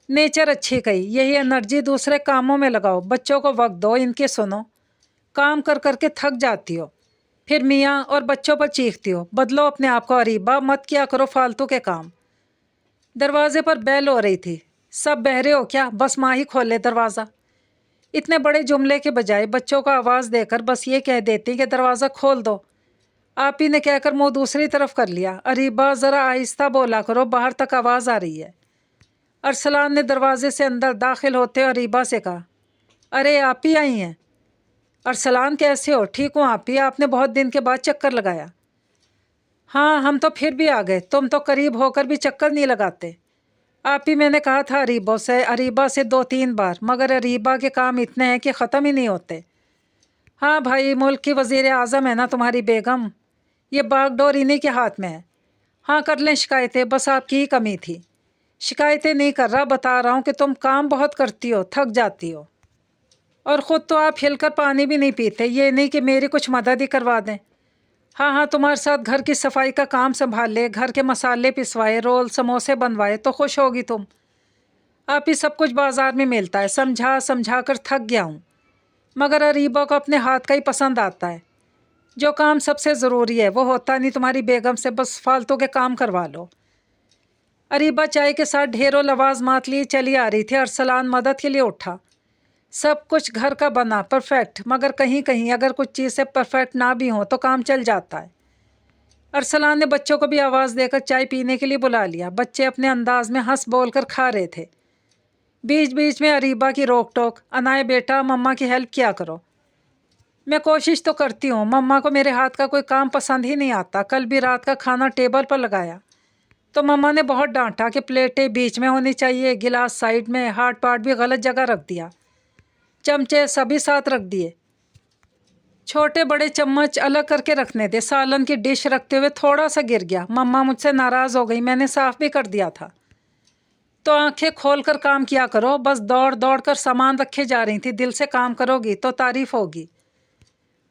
नेचर अच्छी कही, यही एनर्जी दूसरे कामों में लगाओ। बच्चों को वक्त दो, इनके सुनो। काम कर करके थक जाती हो, फिर मियाँ और बच्चों पर चीखती हो। बदलो अपने आप को अरीबा, मत किया करो फालतू के काम। दरवाजे पर बेल हो रही थी। सब बहरे हो क्या? बस माँ ही खोले दरवाज़ा। इतने बड़े जुमले के बजाय बच्चों को आवाज़ देकर बस ये कह देती कि दरवाज़ा खोल दो। आप ही ने कहकर मुंह दूसरी तरफ कर लिया। अरीबा, ज़रा आहिस्ता बोला करो, बाहर तक आवाज़ आ रही है। अरसलान ने दरवाजे से अंदर दाखिल होते अरीबा से कहा, अरे आप ही आई हैं? अरसलान, कैसे हो? ठीक हूँ आप ही, आपने बहुत दिन के बाद चक्कर लगाया। हाँ, हम तो फिर भी आ गए, तुम तो करीब होकर भी चक्कर नहीं लगाते। आप ही, मैंने कहा था अरीबा से 2-3 बार, मगर अरीबा के काम इतने हैं कि ख़त्म ही नहीं होते। हाँ भाई, मुल्क की वज़ीर आज़म है ना तुम्हारी बेगम, ये बागडोर इन्हीं के हाथ में है। हाँ, कर लें शिकायतें, बस आपकी ही कमी थी। शिकायतें नहीं कर रहा, बता रहा हूँ कि तुम काम बहुत करती हो, थक जाती हो, और ख़ुद तो आप हिलकर पानी भी नहीं पीते। ये नहीं कि मेरी कुछ मदद ही करवा दें। हाँ, तुम्हारे साथ घर की सफाई का काम संभाल ले, घर के मसाले पिसवाए, रोल समोसे बनवाए तो खुश होगी तुम। आप ही, सब कुछ बाजार में मिलता है, समझा समझा कर थक गया हूँ। मगर अरीबा को अपने हाथ का ही पसंद आता है। जो काम सबसे ज़रूरी है वो होता नहीं तुम्हारी बेगम से, बस फालतू के काम करवा लो। अरीबा चाय के साथ ढेरों लवाजमात लिए चली आ रही थी। अरसलान मदद के लिए उठा। सब कुछ घर का बना परफेक्ट, मगर कहीं कहीं अगर कुछ चीज़ें परफेक्ट ना भी हों तो काम चल जाता है। अरसलान ने बच्चों को भी आवाज़ देकर चाय पीने के लिए बुला लिया। बच्चे अपने अंदाज में हंस बोल कर खा रहे थे। बीच बीच में अरीबा की रोक टोक, अनाए बेटा, मम्मा की हेल्प किया करो। मैं कोशिश तो करती हूँ, मम्मा को मेरे हाथ का कोई काम पसंद ही नहीं आता। कल भी रात का खाना टेबल पर लगाया तो मम्मा ने बहुत डांटा कि प्लेटें बीच में होनी चाहिए, गिलास साइड में, हाथ पाट भी गलत जगह रख दिया, चमचे सभी साथ रख दिए। छोटे बड़े चम्मच अलग करके रखने थे। सालन की डिश रखते हुए थोड़ा सा गिर गया। मम्मा मुझसे नाराज़ हो गई, मैंने साफ़ भी कर दिया था। तो आंखें खोल कर काम किया करो, बस दौड़ दौड़ कर सामान रखे जा रही थी। दिल से काम करोगी तो तारीफ होगी।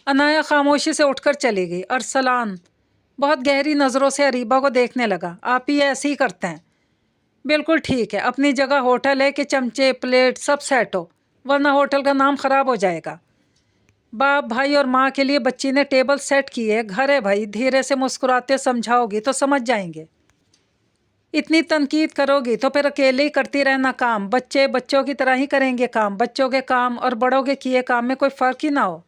अनाया खामोशी से उठकर चली गई। अरसलान बहुत गहरी नज़रों से अरीबा को देखने लगा। आप ही ऐसे ही करते हैं। बिल्कुल ठीक है, अपनी जगह होटल है कि चमचे प्लेट सब सेट हो, वरना होटल का नाम ख़राब हो जाएगा। बाप भाई और माँ के लिए बच्ची ने टेबल सेट की है, घर है भाई, धीरे से मुस्कुराते समझाओगी तो समझ जाएंगे। اتنی تنقید کرو گی تو پھر اکیلے ہی کرتی رہنا کام، بچے بچوں کی طرح ہی کریں گے کام، بچوں کے کام اور بڑوں کے کیے کام میں کوئی فرق ہی نہ ہو۔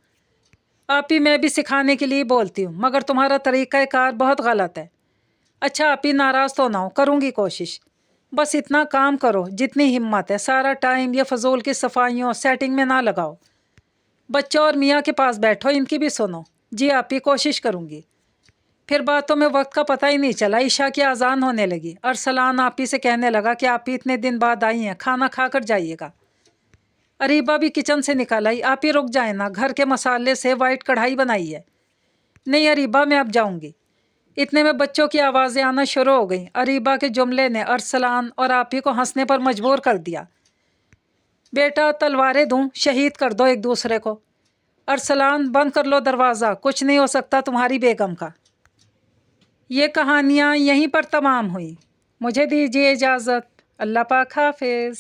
آپ ہی میں بھی سکھانے کے لیے بولتی ہوں، مگر تمہارا طریقہ کار بہت غلط ہے۔ اچھا آپ ہی ناراض تو نہ ہو، کروں گی کوشش۔ بس اتنا کام کرو جتنی ہمت ہے، سارا ٹائم یہ فضول کی صفائیوں سیٹنگ میں نہ لگاؤ۔ بچوں اور میاں کے پاس بیٹھو، ان کی بھی سنو۔ جی آپ ہی کوشش کروں گی۔ پھر باتوں میں وقت کا پتہ ہی نہیں چلا، عشاء کی اذان ہونے لگی۔ ارسلان آپ ہی سے کہنے لگا کہ آپ ہی اتنے دن بعد آئی ہیں، کھانا کھا کر جائیے گا۔ اریبہ بھی کچن سے نکل آئی۔ آپ ہی رک جائیں نا، گھر کے مسالے سے وائٹ کڑھائی بنائی ہے۔ نہیں اریبہ میں اب جاؤں گی۔ اتنے میں بچوں کی آوازیں آنا شروع ہو گئیں۔ اریبہ کے جملے نے ارسلان اور آپ ہی کو ہنسنے پر مجبور کر دیا۔ بیٹا تلواریں دوں، شہید کر دو ایک دوسرے کو۔ ارسلان بند کر لو دروازہ، کچھ نہیں ہو سکتا تمہاری بیگم کا۔ یہ کہانیاں یہیں پر تمام ہوئیں۔ مجھے دیجیے اجازت۔ اللہ پاک حافظ۔